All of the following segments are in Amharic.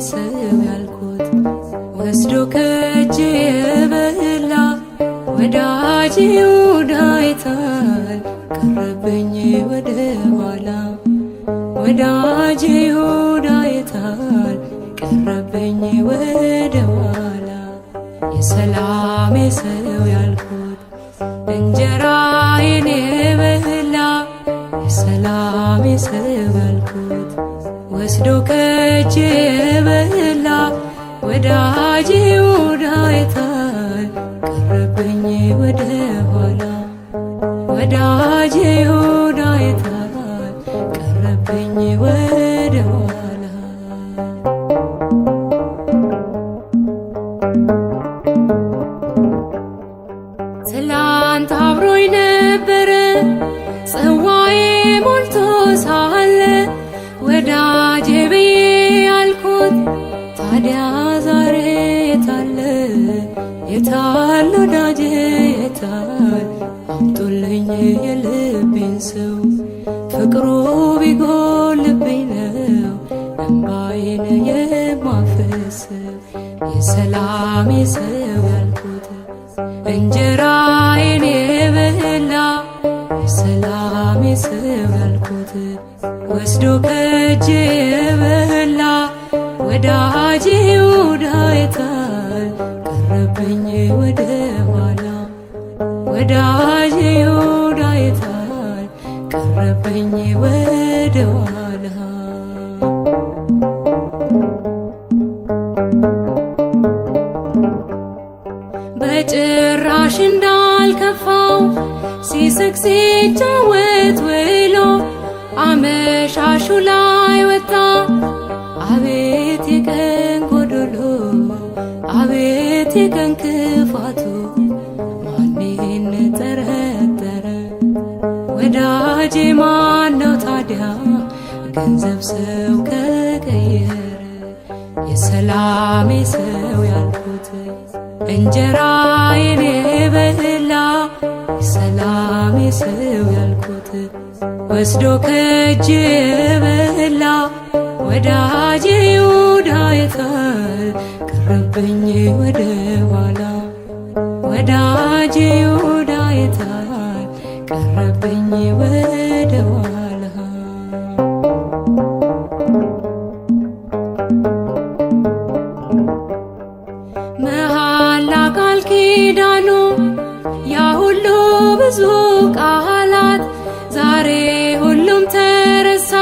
ሰው ያልኩት ወስዶ ከእጄ የበላ ወዳጄ ይሁዳ አይታል ቀረብኝ ወደ ኋላ ወዳጄ ይሁዳ አይታል ቀረብኝ ወደ ኋላ የሰላሜ ሰው ያልኩት እንጀራዬን የበላ የሰላሜ ሰው ያልኩት ወስዶ ከእጄ የበላ ወዳጄ ይሁዳ አይታል ቀረብኝ ወደ ኋላ ወዳጄ ይሁዳ አይታል ቀረብኝ ወደ ኋላ ትላንት አብሮኝ ነበረ ጽዋዬ ሞልቶ ሳለ ወዳጄ ብዬ ያልኩት ታዲያ ዛሬ የታለ የታል ወዳጄ የታል አምጡልኝ የልቤን ሰው ፍቅሩ ቢጎልብኝ ነው እንባዬን የማፈሰው የሰላሜ ሰው ያልኩት እንጀራዬን የበላ የሰላሜ ሰው ያልኩት ወስዶ ከእጄ የበላ ወዳጄ ይሁዳ አይታል ቀረብኝ ወደ ኋላ ወዳጄ ይሁዳ አይታል ቀረብኝ ወደ ኋላ በጭራሽ እንዳልከፋው ሲስቅ ሲጫወት ውሎ አመሻሹ ላይ ወጣ አቤት የቀን ጎዶሎ አቤት የቀን ክፋቱ ማንን ጠረጠረ ወዳጄ ማነው ታዲያ ገንዘብ ሰው ከቀየረ የሰላሜ ሰው ያልኩት እንጀራዬን የበላ የሰላሜ ሰው ያልኩት ወስዶ ከእጄ የበላ ወዳጄ ይሁዳ አይታል ቀረብኝ ወደ ኋላ ወዳጄ ይሁዳ አይታል ቀረብኝ ወደ ኋላ መሐላ ቃል ኪዳኑ ያ ሁሉ ብዙ ቃላት ዛሬ ሁሉም ተረሳ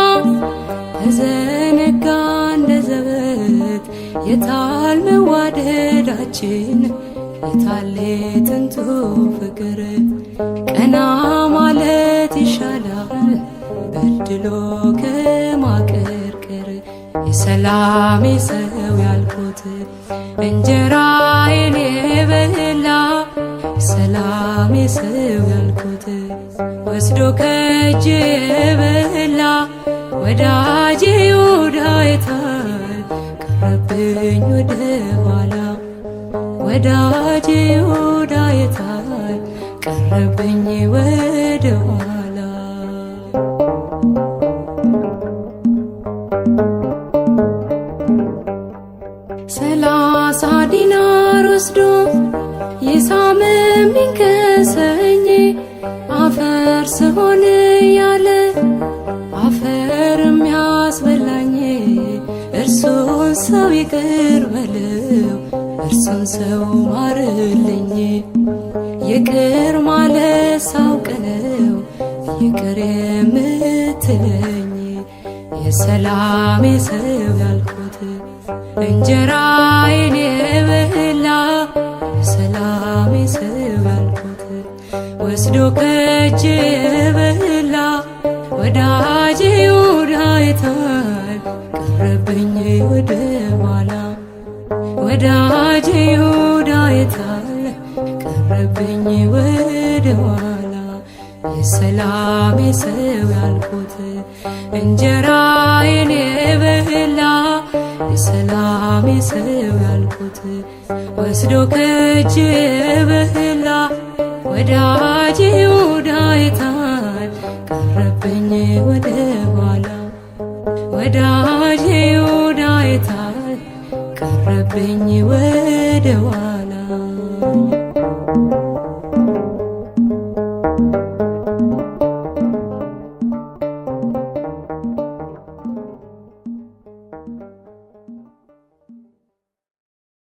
ተዘነጋ እንደ ዘበት የታል መዋደዳችን የታል ጥንቱ ፍቅር ቀና ማለት ይሻላል በድሎ ከማቀርቀር የሰላሜ ሰው ያልኩት እንጀራዬን የበላ የሰላሜ ሰው ያልኩት ወስዶ ከእጄ የበላ ወዳጄ ይሁዳ አይታል ቀረብኝ ወደ ኋላ ወዳጄ ይሁዳ አይታል ቀረብኝ ወደ ኋላ ሰላሳ ዲናር ወስዶ ይሳምብኝ ከሰኝ አፈር ስሆን ያለ አፈር የሚያስበላኝ እርሱን ሰው ይቅር በለው እርሱን ሰው ማርልኝ ይቅር ማለት ሳውቅ ነው ይቅር የምትለኝ የሰላሜ ሰው ያልኩት እንጀራዬን የበላ የሰላሜ ሰው ያልኩት ወስዶ ከእጄ የበላ ወዳጄ ይሁዳ አይታል ቀረብኝ ወደ ኋላ ወዳጄ ይሁዳ አይታል ቀረብኝ ወደ ኋላ የሰላሜ ሰው ያልኩት እንጀራዬን የበላ የሰላሜ ሰው ያልኩት ወስዶ ከእጄ የበላ ወዳጄ ይሁዳ አይታል ቀረብኝ ወደ ኋላ ወዳጄ ይሁዳ አይታል ቀረብኝ ወደ ኋላ